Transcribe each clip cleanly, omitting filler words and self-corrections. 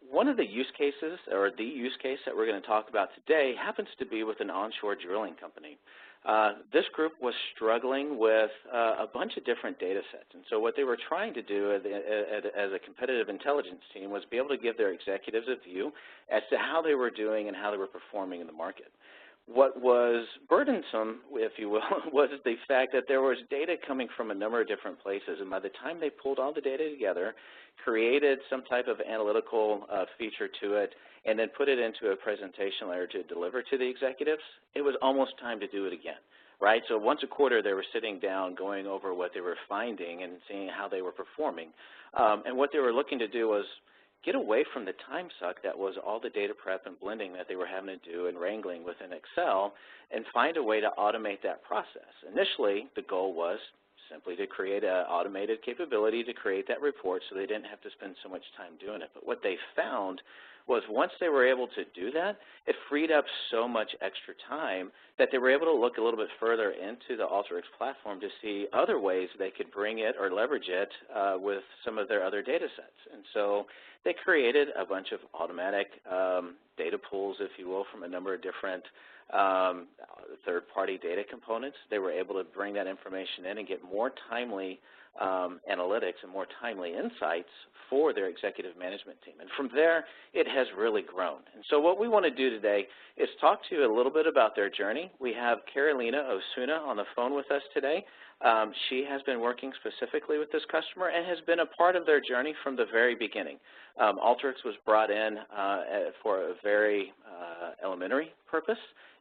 One of the use cases, or the use case that we're going to talk about today, happens to be with an onshore drilling company. This group was struggling with a bunch of different data sets, and so what they were trying to do as a competitive intelligence team was be able to give their executives a view as to how they were doing and how they were performing in the market. What was burdensome, if you will, was the fact that there was data coming from a number of different places, and by the time they pulled all the data together, created some type of analytical feature to it, and then put it into a presentation layer to deliver to the executives, it was almost time to do it again, right? So once a quarter, they were sitting down going over what they were finding and seeing how they were performing. And what they were looking to do was get away from the time suck that was all the data prep and blending that they were having to do and wrangling within Excel, and find a way to automate that process. Initially, the goal was simply to create an automated capability to create that report so they didn't have to spend so much time doing it. But what they found was once they were able to do that, it freed up so much extra time that they were able to look a little bit further into the Alteryx platform to see other ways they could bring it or leverage it with some of their other data sets. And so they created a bunch of automatic data pools, if you will, from a number of different third-party data components. They were able to bring that information in and get more timely analytics and more timely insights for their executive management team. And from there, it has really grown. And so what we want to do today is talk to you a little bit about their journey. We have Carolina Osuna on the phone with us today. She has been working specifically with this customer and has been a part of their journey from the very beginning. Alteryx was brought in for a very elementary purpose,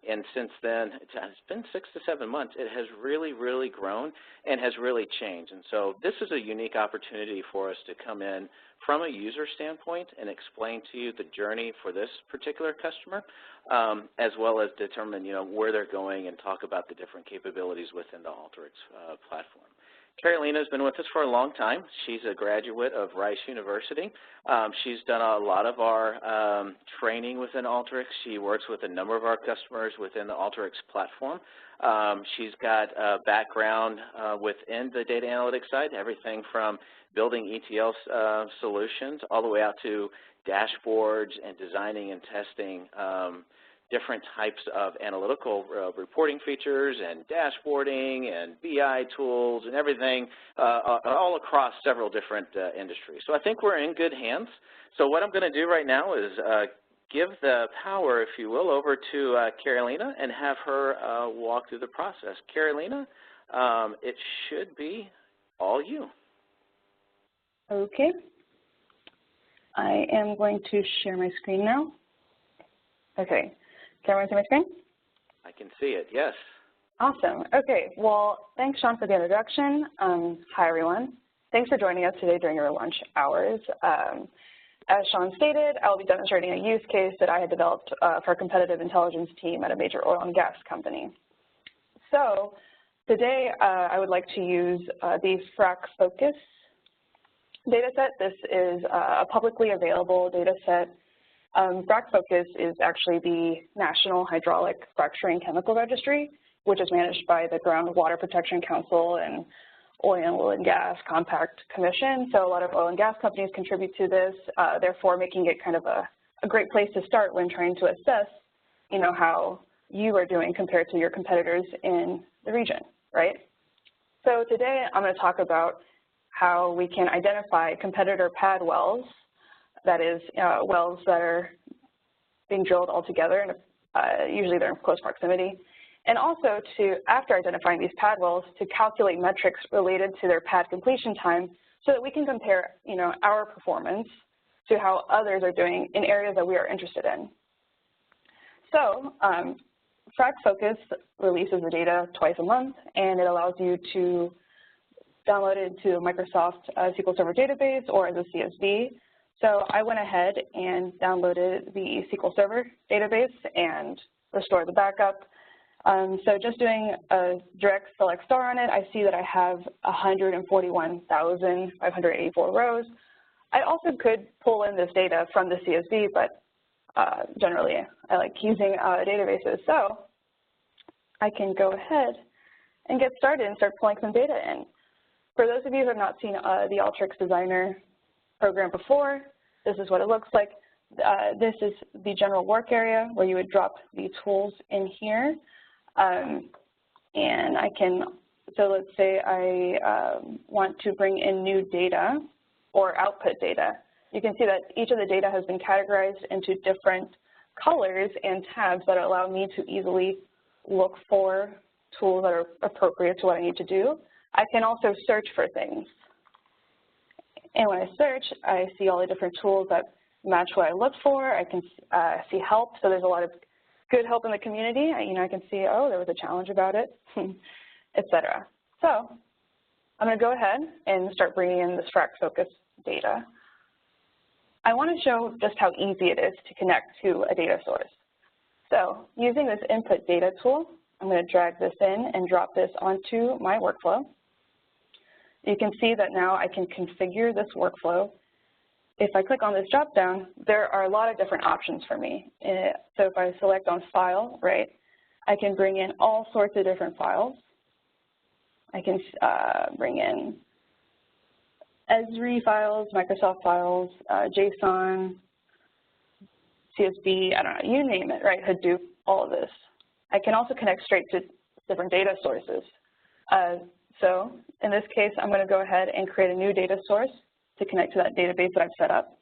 and since then, it's been 6 to 7 months. It has really, really grown and has really changed. And so this is a unique opportunity for us to come in from a user standpoint and explain to you the journey for this particular customer, as well as determine, where they're going and talk about the different capabilities within the Alteryx platform. Carolina has been with us for a long time. She's a graduate of Rice University. She's done a lot of our training within Alteryx. She works with a number of our customers within the Alteryx platform. She's got a background within the data analytics side, everything from building ETL solutions all the way out to dashboards and designing and testing different types of analytical reporting features and dashboarding and BI tools and everything all across several different industries. So I think we're in good hands. So what I'm going to do right now is give the power, if you will, over to Carolina and have her walk through the process. Carolina, it should be all you. Okay. I am going to share my screen now. Okay. Can everyone see my screen? I can see it, yes. Awesome. Okay, well, thanks, Sean, for the introduction. Hi, everyone. Thanks for joining us today during your lunch hours. As Sean stated, I will be demonstrating a use case that I had developed for a competitive intelligence team at a major oil and gas company. So today, I would like to use the Frac Focus dataset. This is a publicly available dataset. Frac Focus is actually the National Hydraulic Fracturing Chemical Registry, which is managed by the Groundwater Protection Council and Oil and Gas Compact Commission. So a lot of oil and gas companies contribute to this, therefore making it kind of a great place to start when trying to assess, how you are doing compared to your competitors in the region, right? So today I'm going to talk about how we can identify competitor pad wells, that is, wells that are being drilled all together, and usually they're in close proximity, and also to, after identifying these pad wells, to calculate metrics related to their pad completion time so that we can compare, our performance to how others are doing in areas that we are interested in. So Frac Focus releases the data twice a month, and it allows you to download it to a Microsoft SQL Server database or as a CSV. So I went ahead and downloaded the SQL Server database and restored the backup. So just doing a direct select star on it, I see that I have 141,584 rows. I also could pull in this data from the CSV, but generally I like using databases. So I can go ahead and get started and start pulling some data in. For those of you who have not seen the Alteryx Designer program before, this is what it looks like. This is the general work area where you would drop the tools in here. And I can, so let's say I want to bring in new data or output data. You can see that each of the data has been categorized into different colors and tabs that allow me to easily look for tools that are appropriate to what I need to do. I can also search for things. And when I search, I see all the different tools that match what I look for. I can see help, so there's a lot of good help in the community. I can see, oh, there was a challenge about it, etc. So I'm going to go ahead and start bringing in this Frac Focus data. I want to show just how easy it is to connect to a data source. So using this input data tool, I'm going to drag this in and drop this onto my workflow. You can see that now I can configure this workflow. If I click on this drop-down, there are a lot of different options for me. So if I select on File, right, I can bring in all sorts of different files. I can bring in Esri files, Microsoft files, JSON, CSV, I don't know, you name it, right, Hadoop, all of this. I can also connect straight to different data sources. So in this case, I'm going to go ahead and create a new data source to connect to that database that I've set up.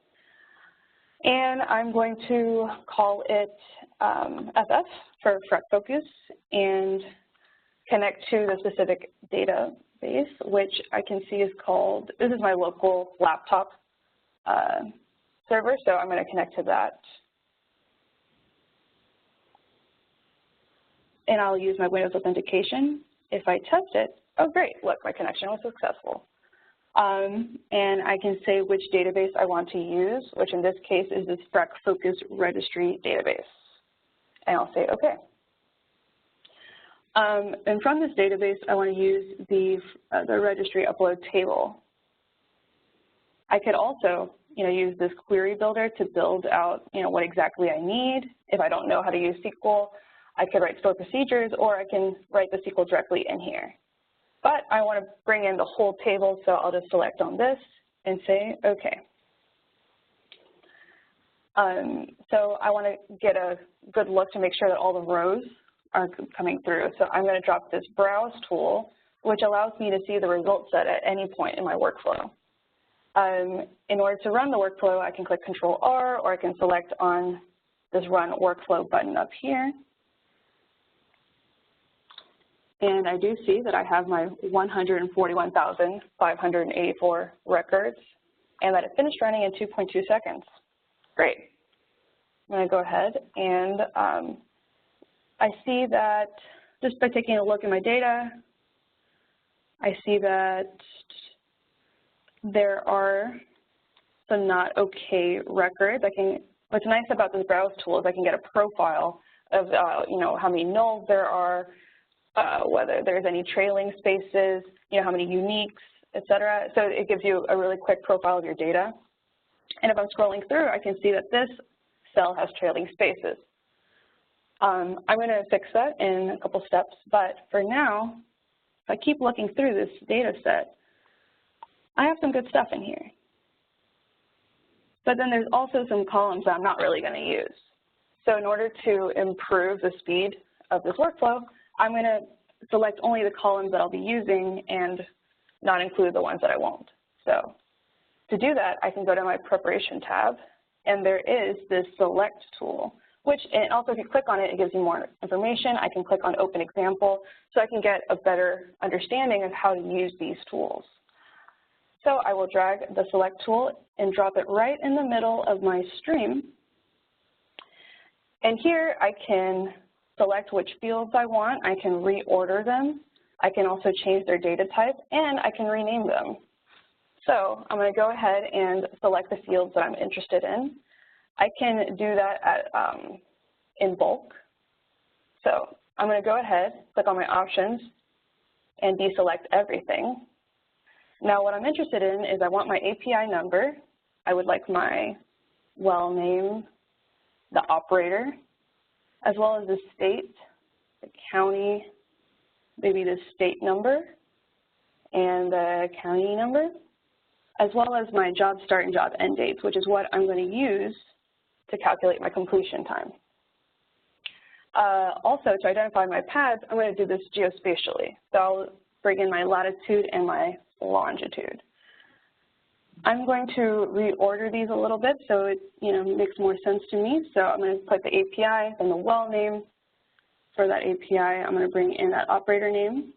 And I'm going to call it FF for Frac Focus and connect to the specific database, which I can see is called, this is my local laptop server, so I'm going to connect to that. And I'll use my Windows authentication. If I test it, oh great, look, my connection was successful. And I can say which database I want to use, which in this case is this Frac Focus registry database. And I'll say okay. And from this database, I want to use the registry upload table. I could also, use this query builder to build out, what exactly I need. If I don't know how to use SQL, I could write stored procedures, or I can write the SQL directly in here. But I want to bring in the whole table, so I'll just select on this and say okay. So I want to get a good look to make sure that all the rows are coming through. So I'm going to drop this browse tool, which allows me to see the result set at any point in my workflow. In order to run the workflow, I can click Control-R, or I can select on this Run Workflow button up here. And I do see that I have my 141,584 records, and that it finished running in 2.2 seconds. Great. I'm going to go ahead and I see that just by taking a look at my data, I see that there are some not okay records. What's nice about this browse tool is I can get a profile of how many nulls there are, whether there's any trailing spaces, how many uniques, etc. So it gives you a really quick profile of your data. And if I'm scrolling through, I can see that this cell has trailing spaces. I'm going to fix that in a couple steps, but for now, if I keep looking through this data set, I have some good stuff in here. But then there's also some columns that I'm not really going to use. So in order to improve the speed of this workflow, I'm going to select only the columns that I'll be using and not include the ones that I won't. So to do that, I can go to my Preparation tab, and there is this Select tool, which, and also if you click on it, it gives you more information. I can click on Open Example, so I can get a better understanding of how to use these tools. So I will drag the Select tool and drop it right in the middle of my stream. And here I can select which fields I want. I can reorder them. I can also change their data type, and I can rename them. So I'm going to go ahead and select the fields that I'm interested in. I can do that in bulk. So I'm going to go ahead, click on my options, and deselect everything. Now what I'm interested in is I want my API number. I would like my well name, the operator, as well as the state, the county, maybe the state number, and the county number, as well as my job start and job end dates, which is what I'm going to use to calculate my completion time. Also, to identify my pads, I'm going to do this geospatially. So I'll bring in my latitude and my longitude. I'm going to reorder these a little bit so it makes more sense to me. So I'm going to put the API, then the well name. For that API, I'm going to bring in that operator name,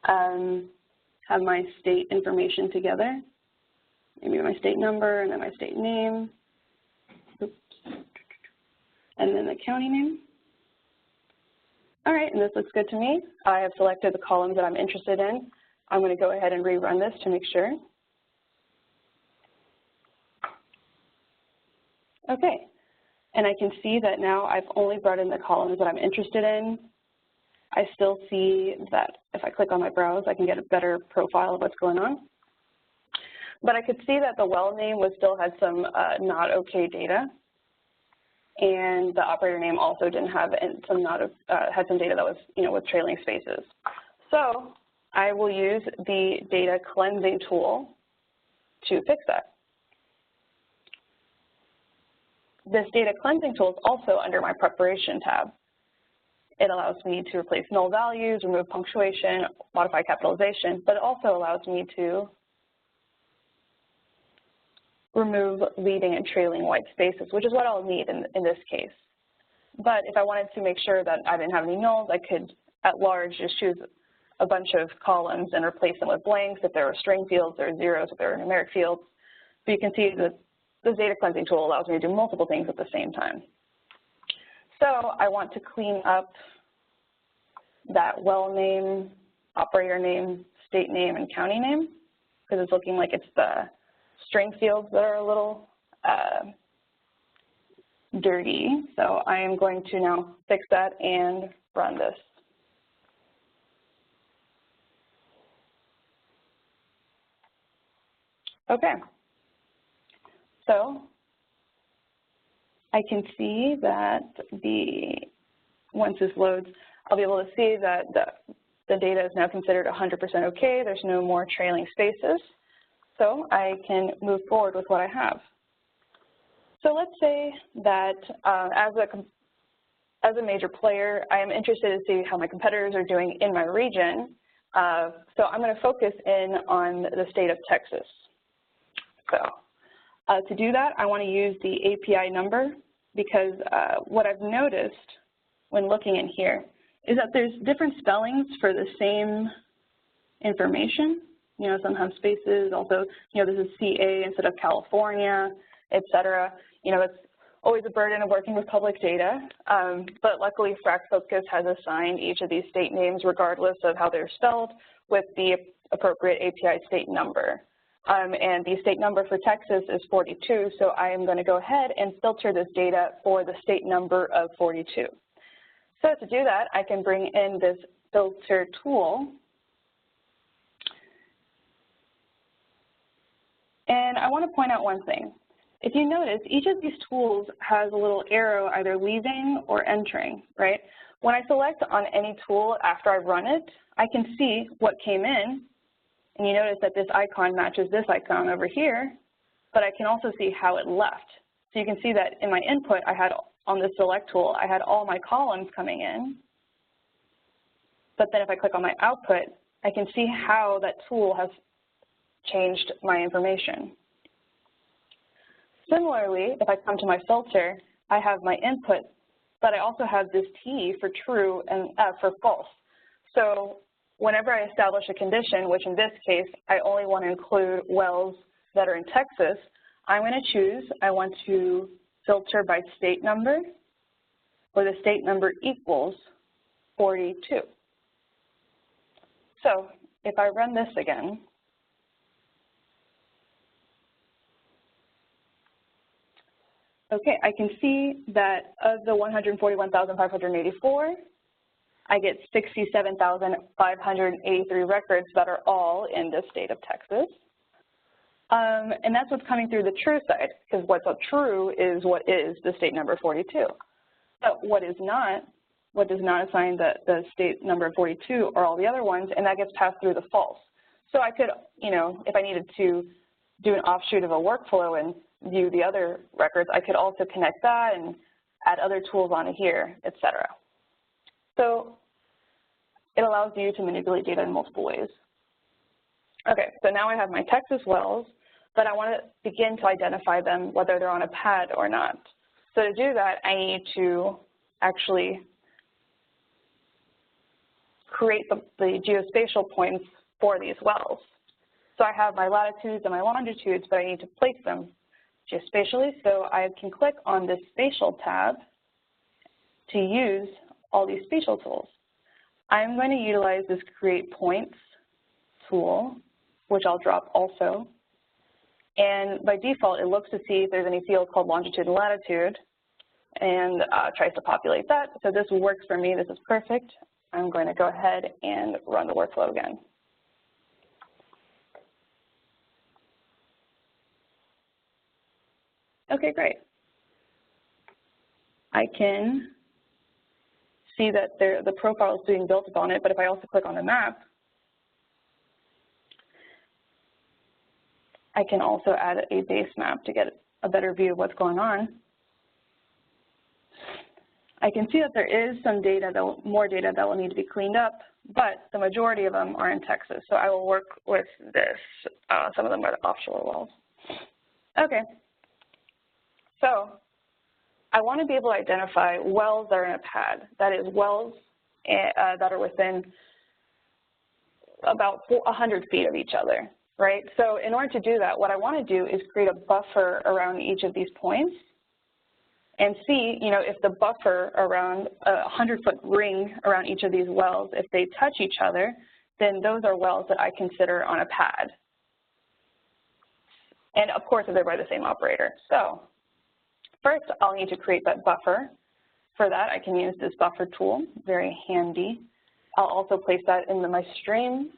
have my state information together, maybe my state number and then my state name, oops, and then the county name. All right, and this looks good to me. I have selected the columns that I'm interested in. I'm going to go ahead and rerun this to make sure. Okay, and I can see that now I've only brought in the columns that I'm interested in. I still see that if I click on my browse, I can get a better profile of what's going on. But I could see that the well name still had some not okay data, and the operator name also didn't have some had some data that was with trailing spaces. So I will use the data cleansing tool to fix that. This data cleansing tool is also under my preparation tab. It allows me to replace null values, remove punctuation, modify capitalization, but it also allows me to remove leading and trailing white spaces, which is what I'll need in this case. But if I wanted to make sure that I didn't have any nulls, I could, at large, just choose a bunch of columns and replace them with blanks if there are string fields, or zeros if there are numeric fields. So you can see that this data cleansing tool allows me to do multiple things at the same time. So I want to clean up that well name, operator name, state name, and county name, because it's looking like it's the string fields that are a little dirty. So I am going to now fix that and run this. Okay. So I can see that once this loads, I'll be able to see that the data is now considered 100% okay. There's no more trailing spaces. So I can move forward with what I have. So let's say that as a major player, I am interested to see how my competitors are doing in my region. So I'm going to focus in on the state of Texas. So to do that, I want to use the API number, because what I've noticed when looking in here is that there's different spellings for the same information. Sometimes spaces, also, this is CA instead of California, et cetera. It's always a burden of working with public data, but luckily FracFocus has assigned each of these state names, regardless of how they're spelled, with the appropriate API state number. And the state number for Texas is 42, so I am going to go ahead and filter this data for the state number of 42. So to do that, I can bring in this filter tool. And I want to point out one thing. If you notice, each of these tools has a little arrow either leaving or entering, right? When I select on any tool after I run it, I can see what came in. And you notice that this icon matches this icon over here, but I can also see how it left. So you can see that in my input, I had on the select tool, I had all my columns coming in. But then if I click on my output, I can see how that tool has changed my information. Similarly, if I come to my filter, I have my input, but I also have this T for true and F for false. So whenever I establish a condition, which in this case, I only want to include wells that are in Texas, I'm going to choose, I want to filter by state number, where the state number equals 42. So if I run this again, okay, I can see that of the 141,584, I get 67,583 records that are all in the state of Texas. And that's what's coming through the true side, because what's true is what is the state number 42. But what does not assign the state number 42 are all the other ones, and that gets passed through the false. So I could, if I needed to do an offshoot of a workflow and view the other records, I could also connect that and add other tools onto here, et cetera. So it allows you to manipulate data in multiple ways. Okay, so now I have my Texas wells, but I want to begin to identify them, whether they're on a pad or not. So to do that, I need to actually create the geospatial points for these wells. So I have my latitudes and my longitudes, but I need to place them geospatially. So I can click on this spatial tab to use all these spatial tools. I'm going to utilize this create points tool, which I'll drop also. And by default, it looks to see if there's any field called longitude and latitude and tries to populate that. So this works for me. This is perfect. I'm going to go ahead and run the workflow again. Okay, great. I can see that the profile is being built upon it, but if I also click on the map, I can also add a base map to get a better view of what's going on. I can see that there is some data, more data that will need to be cleaned up, but the majority of them are in Texas. So I will work with this. Some of them are the offshore wells. Okay. So I want to be able to identify wells that are in a pad. That is, wells that are within about 100 feet of each other, right? So in order to do that, what I want to do is create a buffer around each of these points and see, if the buffer around a 100-foot ring around each of these wells, if they touch each other, then those are wells that I consider on a pad. And of course, if they're by the same operator. So first, I'll need to create that buffer. For that, I can use this buffer tool, very handy. I'll also place that into my stream.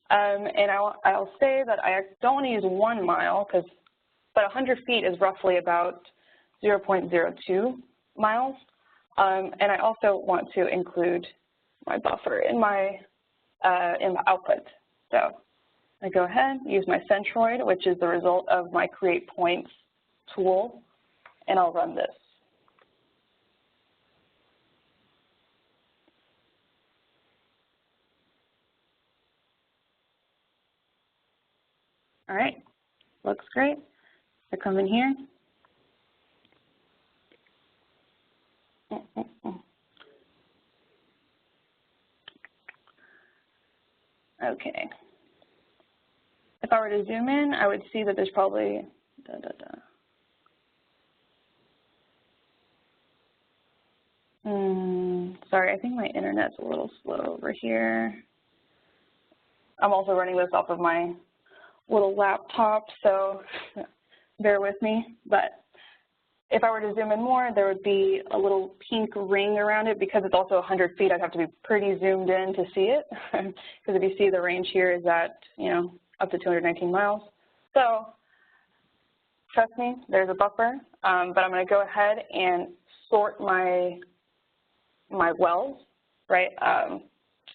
And I'll say that I don't want to use 1 mile, but 100 feet is roughly about 0.02 miles. And I also want to include my buffer in my output. So I go ahead, use my centroid, which is the result of my create points tool, and I'll run this. All right, looks great. I come in here. Okay. If I were to zoom in, I would see that there's probably sorry, I think my internet's a little slow over here. I'm also running this off of my little laptop, so bear with me. But if I were to zoom in more, there would be a little pink ring around it. Because it's also 100 feet, I'd have to be pretty zoomed in to see it. Because if you see, the range here is at, up to 219 miles. So trust me, there's a buffer. But I'm going to go ahead and sort my wells, right?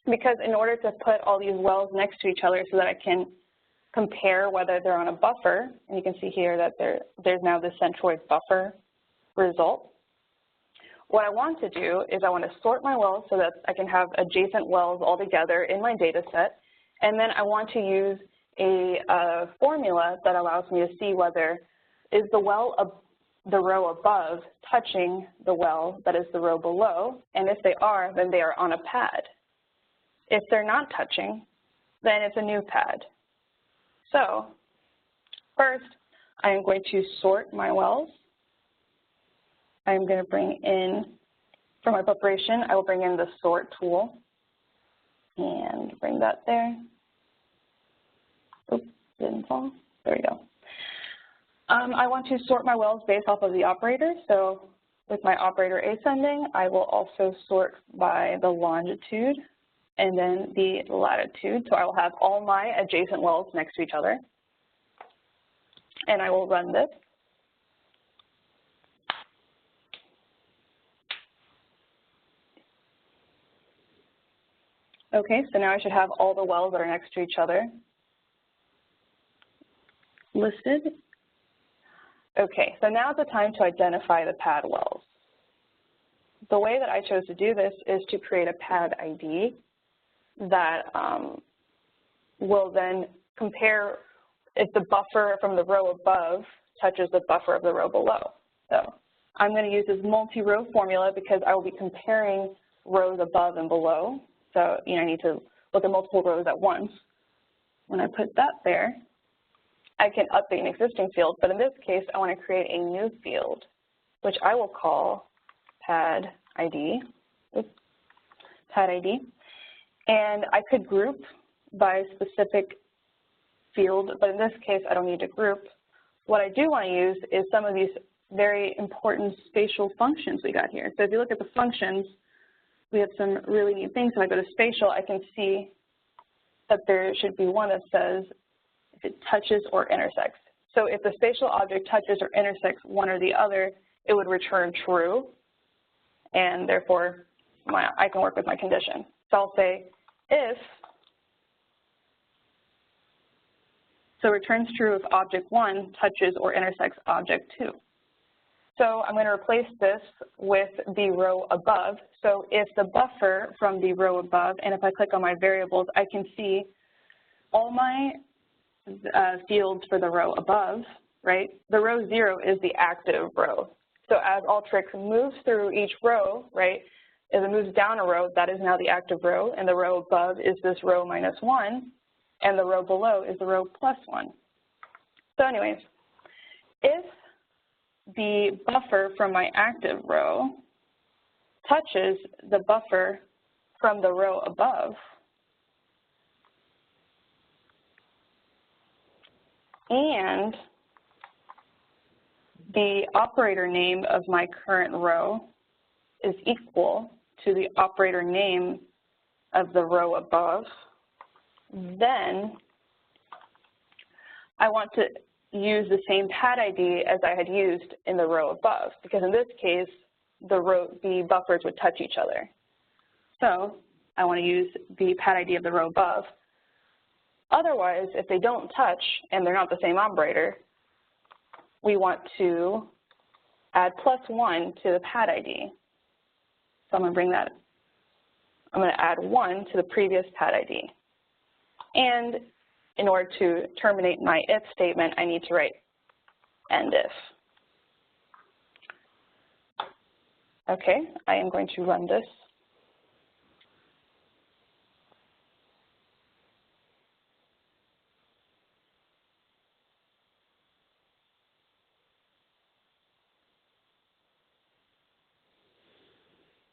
Because in order to put all these wells next to each other so that I can compare whether they're on a buffer, and you can see here that there's now this centroid buffer result. What I want to do is I want to sort my wells so that I can have adjacent wells all together in my data set, and then I want to use a formula that allows me to see whether is the row above touching the well that is the row below, and if they are, then they are on a pad. If they're not touching, then it's a new pad. So first, I am going to sort my wells. I am going to bring in, for my preparation, I will bring in the sort tool and bring that there. Oops, didn't fall. There we go. I want to sort my wells based off of the operator. So with my operator ascending, I will also sort by the longitude and then the latitude. So I will have all my adjacent wells next to each other. And I will run this. Okay, so now I should have all the wells that are next to each other listed. Okay, so now's the time to identify the pad wells. The way that I chose to do this is to create a pad ID that will then compare if the buffer from the row above touches the buffer of the row below. So I'm going to use this multi-row formula because I will be comparing rows above and below. So, I need to look at multiple rows at once. When I put that there, I can update an existing field, but in this case, I want to create a new field, which I will call pad ID. Oops, pad ID. And I could group by specific field, but in this case, I don't need to group. What I do want to use is some of these very important spatial functions we got here. So if you look at the functions, we have some really neat things. If I go to spatial, I can see that there should be one that says if it touches or intersects. So if the spatial object touches or intersects one or the other, it would return true, and therefore I can work with my condition. So I'll say if, so returns true if object 1 touches or intersects object 2. So I'm going to replace this with the row above. So if the buffer from the row above, and if I click on my variables, I can see all my fields for the row above, right? The row 0 is the active row. So as Alteryx moves through each row, right, as it moves down a row, that is now the active row, and the row above is this row -1, and the row below is the row +1. So anyways, if the buffer from my active row touches the buffer from the row above, and the operator name of my current row is equal to the operator name of the row above, then I want to use the same pad ID as I had used in the row above, because in this case, the buffers would touch each other. So I want to use the pad ID of the row above. Otherwise, if they don't touch and they're not the same operator, we want to add +1 to the pad ID. So I'm going to add 1 to the previous pad ID. And in order to terminate my if statement, I need to write end if. Okay, I am going to run this.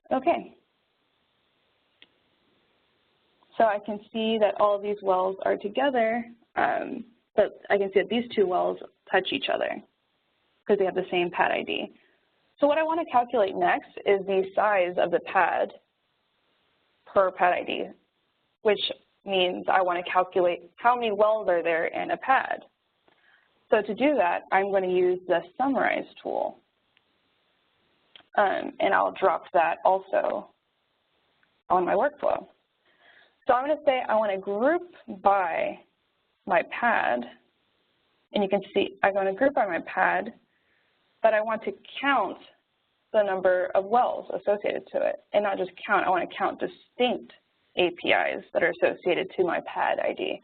Okay. So I can see that all of these wells are together, but I can see that these two wells touch each other because they have the same pad ID. So what I want to calculate next is the size of the pad per pad ID, which means I want to calculate how many wells are there in a pad. So to do that, I'm going to use the summarize tool. And I'll drop that also on my workflow. So I'm going to say I want to group by my pad, and you can see I'm going to group by my pad, but I want to count the number of wells associated to it, and not just count. I want to count distinct APIs that are associated to my pad ID.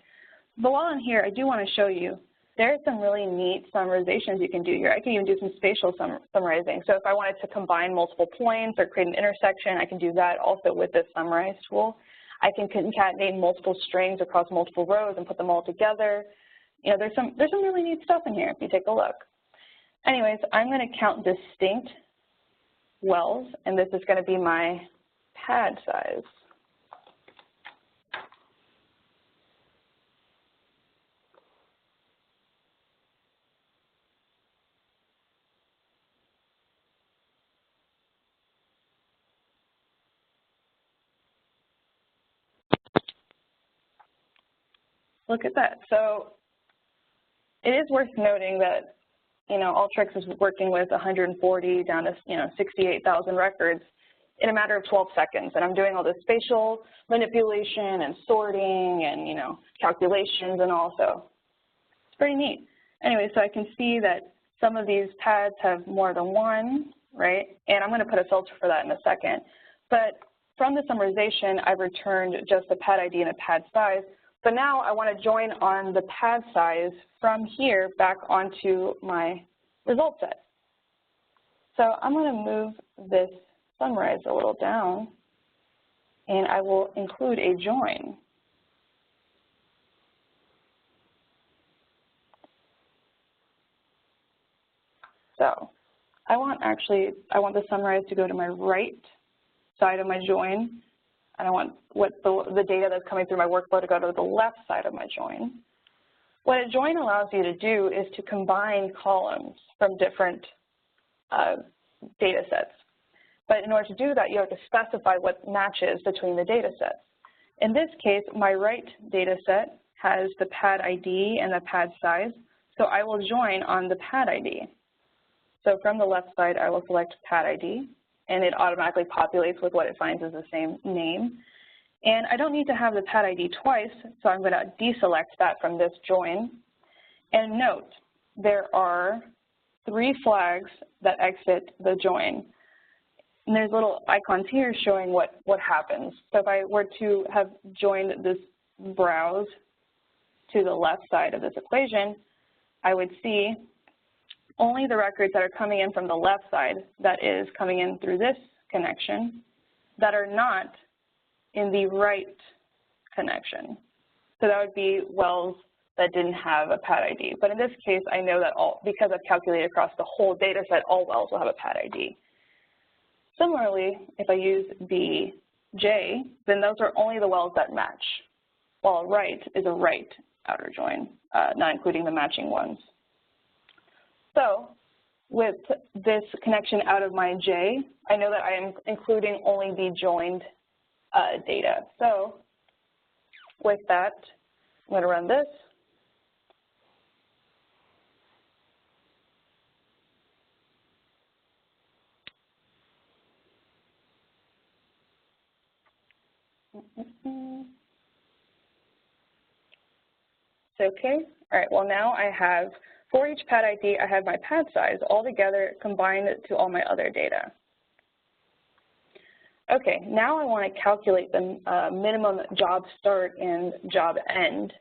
But while I'm here, I do want to show you there are some really neat summarizations you can do here. I can even do some spatial summarizing. So if I wanted to combine multiple points or create an intersection, I can do that also with this summarize tool. I can concatenate multiple strings across multiple rows and put them all together. You know, there's some really neat stuff in here if you take a look. Anyways, I'm going to count distinct wells, and this is going to be my pad size. Look at that. So it is worth noting that, you know, Alteryx is working with 140 down to, 68,000 records in a matter of 12 seconds. And I'm doing all this spatial manipulation and sorting and, calculations and all. So it's pretty neat. Anyway, so I can see that Some of these pads have more than one, right? And I'm going to put a filter for that in a second. But from the summarization, I've returned just the pad ID and a pad size. But now I want to join on the pad size from here back onto my result set. So I'm going to move this summarize a little down, and I will include a join. So I want the summarize to go to my right side of my join, and I want the data that's coming through my workflow to go to the left side of my join. What a join allows you to do is to combine columns from different data sets. But in order to do that, you have to specify what matches between the data sets. In this case, my right data set has the pad ID and the pad size, so I will join on the pad ID. So from the left side, I will select pad ID, and it automatically populates with what it finds as the same name. And I don't need to have the pad ID twice, so I'm going to deselect that from this join. And note, there are 3 flags that exit the join. And there's little icons here showing what happens. So if I were to have joined this browse to the left side of this equation, I would see only the records that are coming in from the left side, that is coming in through this connection, that are not in the right connection. So that would be wells that didn't have a pad ID. But in this case, I know that because I've calculated across the whole data set, all wells will have a pad ID. Similarly, if I use BJ, then those are only the wells that match, while right is a right outer join, not including the matching ones. So with this connection out of my J, I know that I am including only the joined data. So with that, I'm going to run this. It's okay. All right, well now I have, for each pad ID, I have my pad size all together combined to all my other data. Okay, now I want to calculate the minimum job start and job end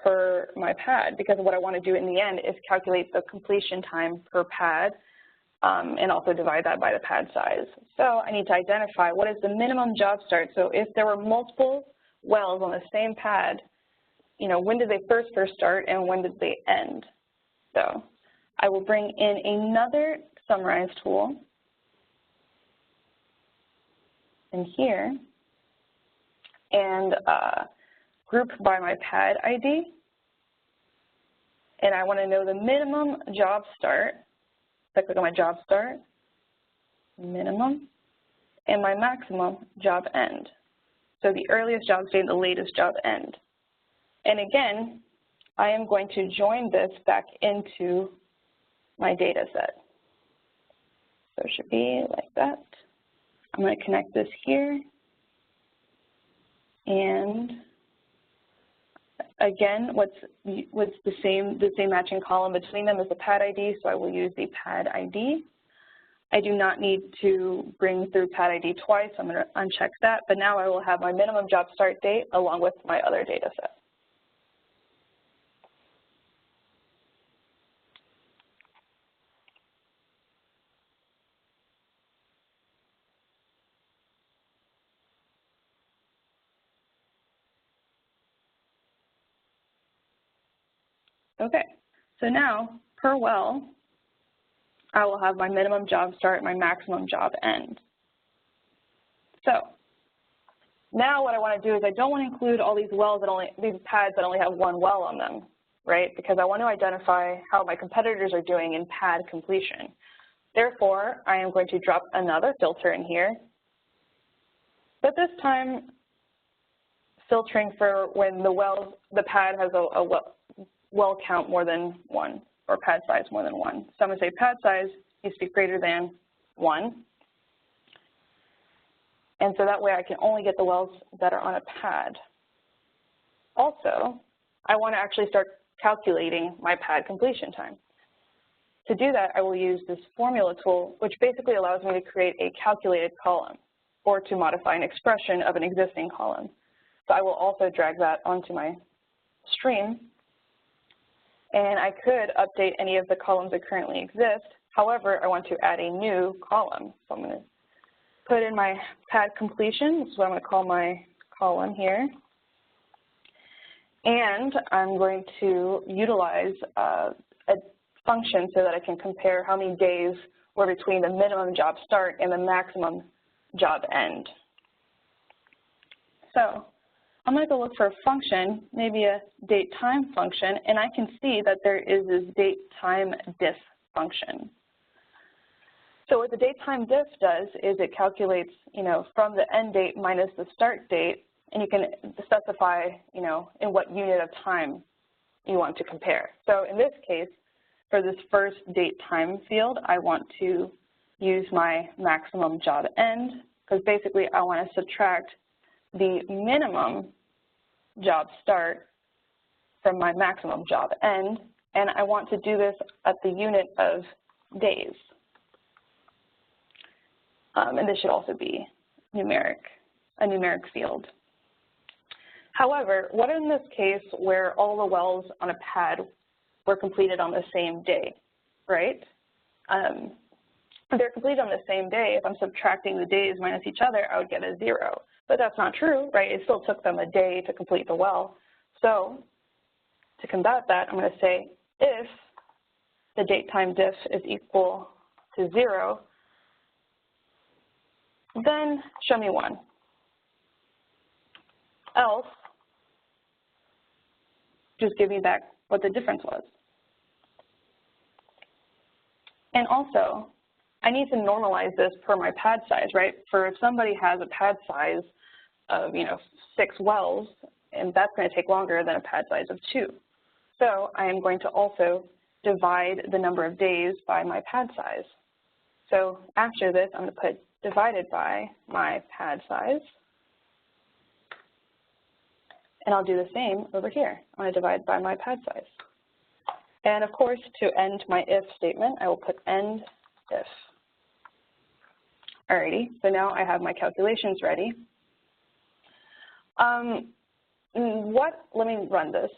per my pad, because what I want to do in the end is calculate the completion time per pad and also divide that by the pad size. So I need to identify what is the minimum job start. So if there were multiple wells on the same pad, you know, when did they first start and when did they end? So I will bring in another summarize tool in here and group by my pad ID. And I want to know the minimum job start. So I click on my job start, minimum, and my maximum job end. So the earliest job date and the latest job end. And again, I am going to join this back into my data set. So it should be like that. I'm going to connect this here. And again, what's the same matching column between them is the pad ID, so I will use the pad ID. I do not need to bring through pad ID twice. I'm going to uncheck that, but now I will have my minimum job start date along with my other data set. Okay, so now per well, I will have my minimum job start, my maximum job end. So now what I want to do is I don't want to include all these wells these pads that only have one well on them, right? Because I want to identify how my competitors are doing in pad completion. Therefore, I am going to drop another filter in here, but this time filtering for when the pad has a well count more than 1 or pad size more than 1. So I'm going to say pad size needs to be greater than 1. And so that way I can only get the wells that are on a pad. Also, I want to actually start calculating my pad completion time. To do that, I will use this formula tool, which basically allows me to create a calculated column or to modify an expression of an existing column. So I will also drag that onto my stream. And I could update any of the columns that currently exist. However, I want to add a new column. So I'm going to put in my pad completion. This is what I'm going to call my column here. And I'm going to utilize a function so that I can compare how many days were between the minimum job start and the maximum job end. So I'm going to go look for a function, maybe a date time function, and I can see that there is this date time diff function. So what the date time diff does is it calculates, from the end date minus the start date, and you can specify, in what unit of time you want to compare. So in this case, for this first date time field, I want to use my maximum job end, because basically I want to subtract the minimum job start from my maximum job end, and I want to do this at the unit of days. And this should also be a numeric field. However, what in this case where all the wells on a pad were completed on the same day, right? If they're completed on the same day, if I'm subtracting the days minus each other, I would get a 0. But that's not true, right? It still took them a day to complete the well. So to combat that, I'm going to say if the date time diff is equal to 0, then show me 1. Else, just give me back what the difference was. And also, I need to normalize this per my pad size, right? For if somebody has a pad size of, 6 wells, and that's going to take longer than a pad size of 2. So I am going to also divide the number of days by my pad size. So after this, I'm going to put divided by my pad size. And I'll do the same over here. I'm going to divide by my pad size. And of course, to end my if statement, I will put end if. Alrighty, so now I have my calculations ready. Let me run this.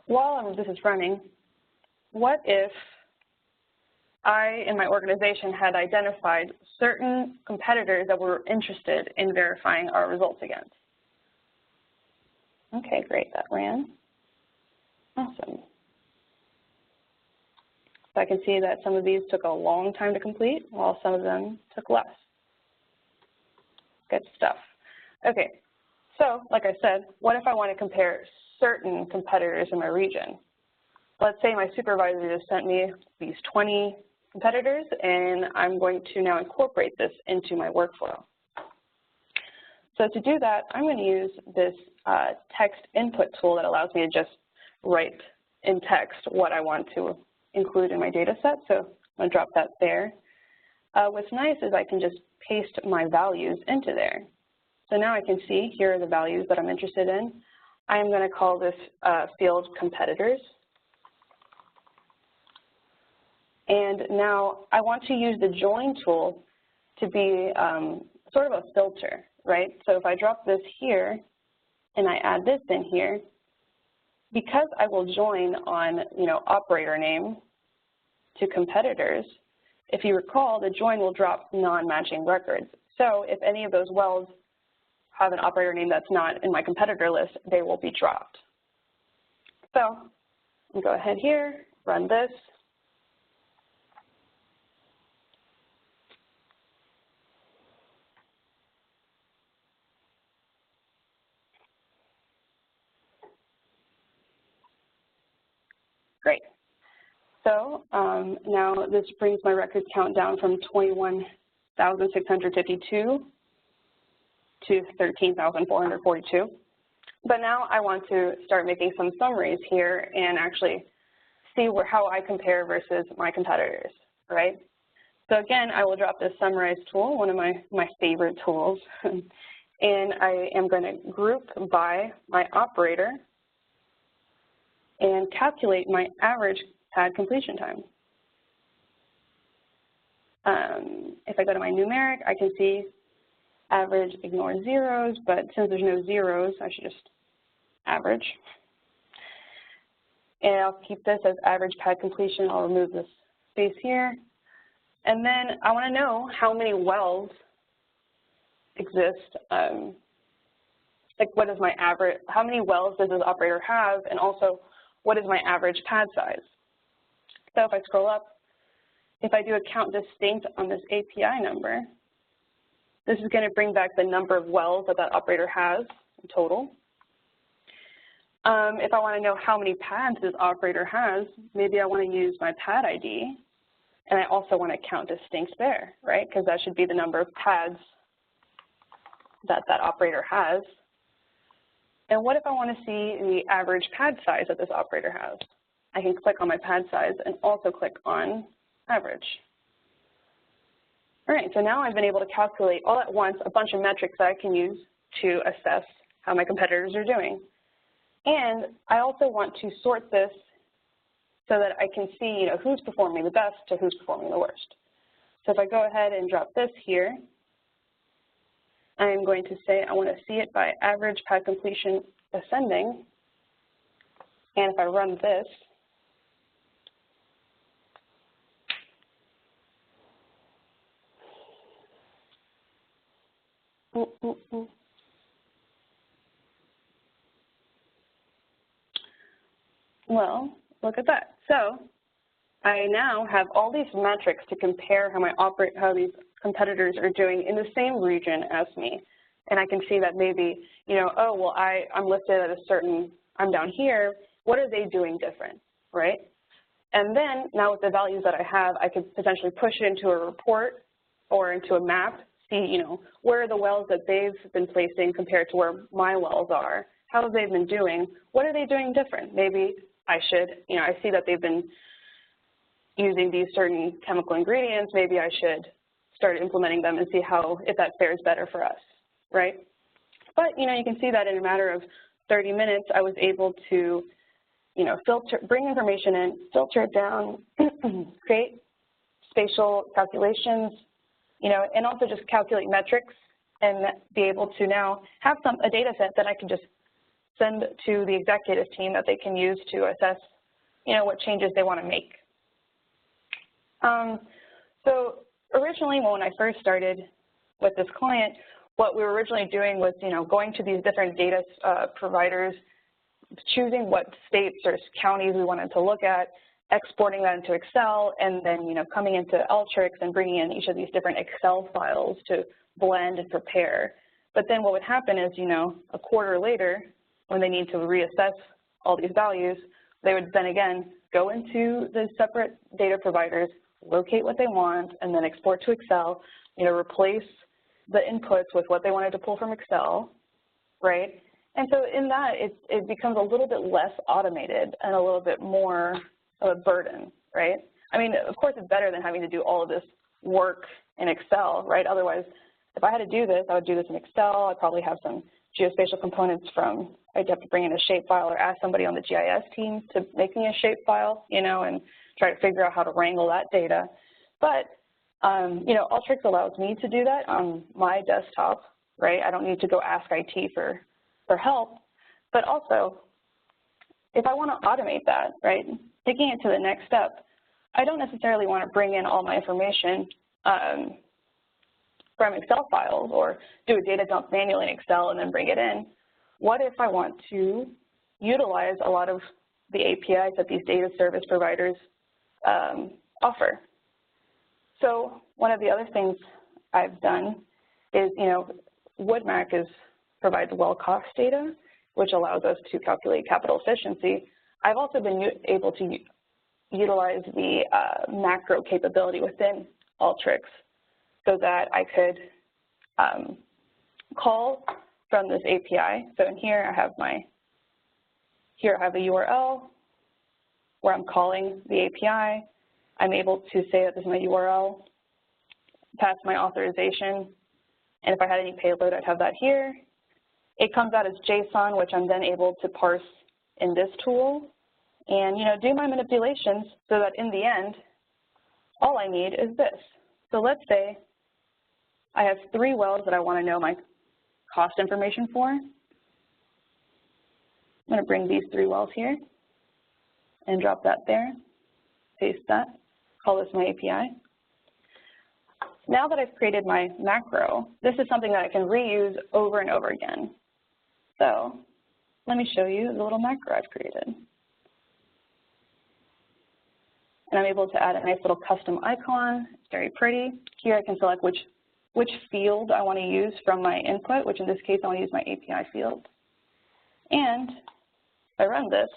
While this is running, what if I, in my organization, had identified certain competitors that were interested in verifying our results against? Okay, great, that ran. Awesome. So I can see that some of these took a long time to complete, while some of them took less. Good stuff. Okay, so like I said, what if I want to compare certain competitors in my region? Let's say my supervisor just sent me these 20 competitors, and I'm going to now incorporate this into my workflow. So to do that, I'm going to use this text input tool that allows me to just write in text what I want to include in my data set. So I'm going to drop that there. What's nice is I can just paste my values into there. So now I can see here are the values that I'm interested in. I am going to call this field competitors. And now I want to use the join tool to be sort of a filter, right? So if I drop this here and I add this in here, because I will join on, operator name to competitors, if you recall, the join will drop non-matching records. So if any of those wells have an operator name that's not in my competitor list, they will be dropped. So I'll go ahead here, run this. Great. So now this brings my record count down from 21,652 to 13,442. But now I want to start making some summaries here and actually see how I compare versus my competitors, right? So again, I will drop this summarize tool, one of my favorite tools, and I am going to group by my operator and calculate my average pad completion time. If I go to my numeric, I can see average ignores zeros, but since there's no zeros, I should just average. And I'll keep this as average pad completion. I'll remove this space here. And then I want to know how many wells exist. Like what is my average, how many wells does this operator have, and also what is my average pad size? So if I scroll up, if I do a count distinct on this API number, this is going to bring back the number of wells that that operator has in total. If I want to know how many pads this operator has, maybe I want to use my pad ID, and I also want to count distinct there, right? Because that should be the number of pads that that operator has. And what if I want to see the average pad size that this operator has? I can click on my pad size and also click on average. All right, so now I've been able to calculate all at once a bunch of metrics that I can use to assess how my competitors are doing. And I also want to sort this so that I can see, you know, who's performing the best to who's performing the worst. So if I go ahead and drop this here, I'm going to say I want to see it by average pad completion ascending. And if I run this, well, look at that. So I now have all these metrics to compare how these competitors are doing in the same region as me. And I can see that maybe, you know, oh, well, I'm listed at a certain, I'm down here. What are they doing different, right? And then now with the values that I have, I could potentially push it into a report or into a map, see, you know, where are the wells that they've been placing compared to where my wells are? How have they been doing? What are they doing different? Maybe I should, you know, I see that they've been using these certain chemical ingredients. Maybe I should start implementing them and see how, if that fares better for us, right? But, you know, you can see that in a matter of 30 minutes, I was able to, you know, bring information in, filter it down, create spatial calculations, you know, and also just calculate metrics and be able to now have a data set that I can just send to the executive team that they can use to assess, you know, what changes they want to make. So originally when I first started with this client, what we were originally doing was, you know, going to these different data providers, choosing what states or counties we wanted to look at, exporting that into Excel, and then, you know, coming into Alteryx and bringing in each of these different Excel files to blend and prepare. But then what would happen is, you know, a quarter later, when they need to reassess all these values, they would then again go into the separate data providers, locate what they want, and then export to Excel, you know, replace the inputs with what they wanted to pull from Excel, right? And so in that, it becomes a little bit less automated and a little bit more of a burden, right? I mean, of course, it's better than having to do all of this work in Excel, right? Otherwise, if I had to do this, I would do this in Excel. I'd probably have some geospatial components I'd have to bring in a shapefile or ask somebody on the GIS team to make me a shapefile, you know, and try to figure out how to wrangle that data. But, you know, Alteryx allows me to do that on my desktop, right? I don't need to go ask IT for help. But also, if I want to automate that, right, taking it to the next step, I don't necessarily want to bring in all my information from Excel files or do a data dump manually in Excel and then bring it in. What if I want to utilize a lot of the APIs that these data service providers offer? So one of the other things I've done is, you know, WoodMac provides well cost data, which allows us to calculate capital efficiency. I've also been able to utilize the macro capability within Alteryx so that I could call from this API. So in here I have a URL where I'm calling the API. I'm able to say that this is my URL, pass my authorization, And if I had any payload, I'd have that here. It comes out as JSON, which I'm then able to parse in this tool and, do my manipulations so that in the end, all I need is this. So let's say I have 3 wells that I want to know my cost information for. I'm going to bring these 3 wells here and drop that there, paste that, call this my API. Now that I've created my macro, this is something that I can reuse over and over again. So let me show you the little macro I've created. And I'm able to add a nice little custom icon. It's very pretty. Here I can select which field I want to use from my input, which in this case I want to use my API field. And if I run this,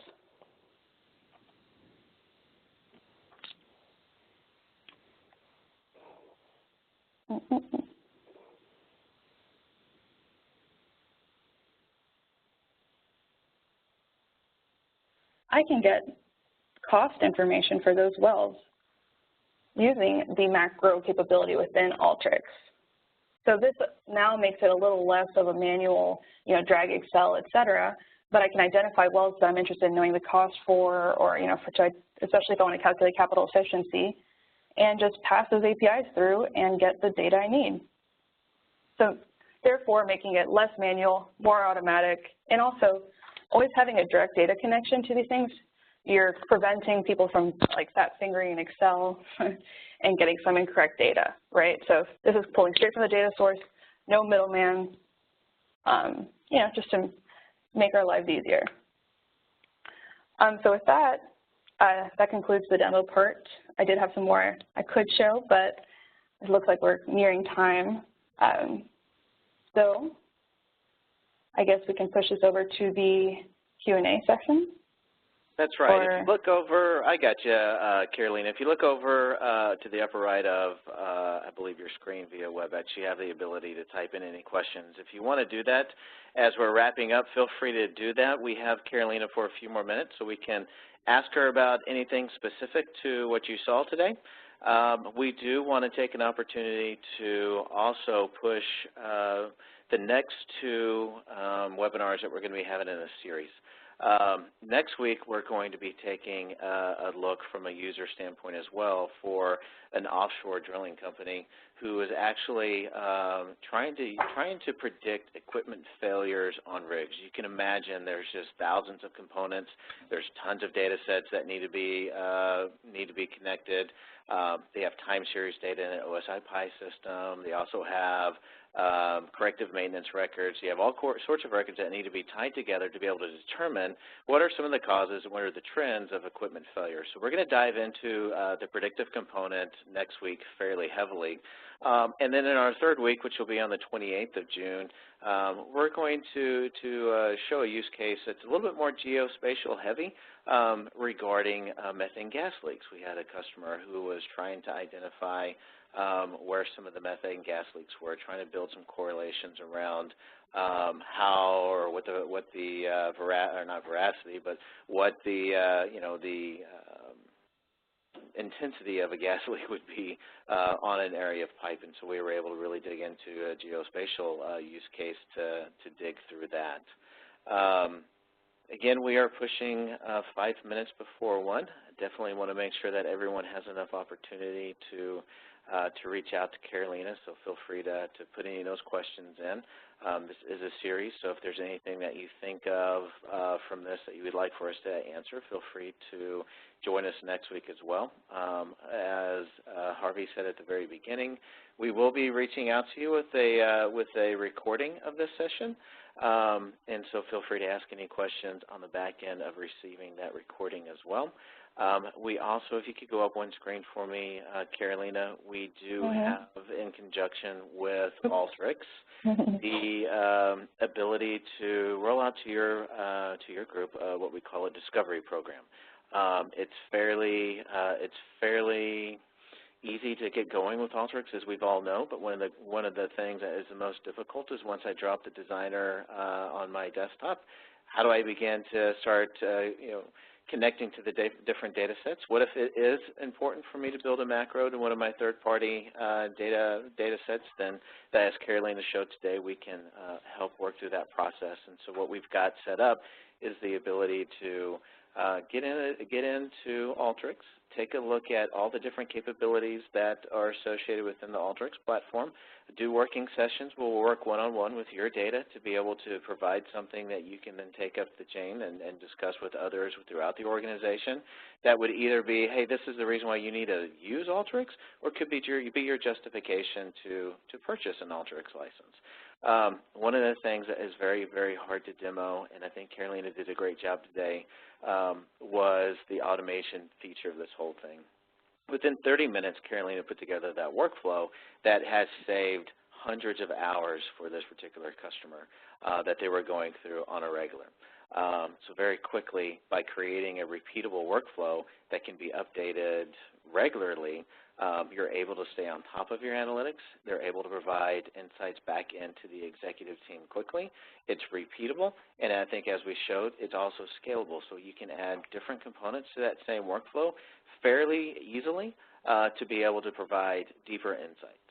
I can get cost information for those wells using the macro capability within Alteryx. So this now makes it a little less of a manual, drag Excel, et cetera, but I can identify wells that I'm interested in knowing the cost for, or, especially if I want to calculate capital efficiency, and just pass those APIs through and get the data I need. So therefore, making it less manual, more automatic, and also always having a direct data connection to these things. You're preventing people from fat fingering in Excel and getting some incorrect data, right? So this is pulling straight from the data source, no middleman, just to make our lives easier. So with that, that concludes the demo part. I did have some more I could show, but it looks like we're nearing time. So I guess we can push this over to the Q&A section. That's right. If you look over, I got you, Carolina. If you look over to the upper right of, I believe, your screen via WebEx, you have the ability to type in any questions. If you want to do that as we're wrapping up, feel free to do that. We have Carolina for a few more minutes, so we can ask her about anything specific to what you saw today. We do want to take an opportunity to also push the next 2 webinars that we're going to be having in a series. Next week, we're going to be taking a look from a user standpoint as well for an offshore drilling company who is actually trying to predict equipment failures on rigs. You can imagine there's just thousands of components. There's tons of data sets that need to be connected. They have time series data in an OSI PI system. They also have corrective maintenance records. You have all sorts of records that need to be tied together to be able to determine what are some of the causes and what are the trends of equipment failure. So we're going to dive into the predictive component next week fairly heavily. And then in our 3rd week, which will be on the 28th of June, we're going to show a use case that's a little bit more geospatial heavy regarding methane gas leaks. We had a customer who was trying to identify where some of the methane gas leaks were, trying to build some correlations around how or what the intensity of a gas leak would be on an area of pipe, and so we were able to really dig into a geospatial use case to dig through that. Again, we are pushing 5 minutes before 1. Definitely want to make sure that everyone has enough opportunity to reach out to Carolina, so feel free to put any of those questions in. This is a series, so if there's anything that you think of from this that you would like for us to answer, feel free to join us next week as well. As Harvey said at the very beginning, we will be reaching out to you with a recording of this session, and so feel free to ask any questions on the back end of receiving that recording as well. We also, if you could go up one screen for me, Carolina, we do have, in conjunction with Alteryx, the ability to roll out to your group what we call a discovery program. It's fairly easy to get going with Alteryx, as we've all know, but one of the things that is the most difficult is once I drop the designer on my desktop, how do I begin to start connecting to the different data sets. What if it is important for me to build a macro to one of my third-party data sets? Then, as Carolina showed today, we can help work through that process. And so what we've got set up is the ability to get into Alteryx, take a look at all the different capabilities that are associated within the Alteryx platform, do working sessions. We'll work one-on-one with your data to be able to provide something that you can then take up the chain and discuss with others throughout the organization. That would either be, hey, this is the reason why you need to use Alteryx, or it could be your justification to purchase an Alteryx license. One of the things that is very, very hard to demo, and I think Carolina did a great job today, was the automation feature of this whole thing. Within 30 minutes, Carolina put together that workflow that has saved hundreds of hours for this particular customer that they were going through on a regular. So very quickly, by creating a repeatable workflow that can be updated regularly, you're able to stay on top of your analytics. They're able to provide insights back into the executive team quickly. It's repeatable, and I think as we showed, it's also scalable. So you can add different components to that same workflow fairly easily to be able to provide deeper insight.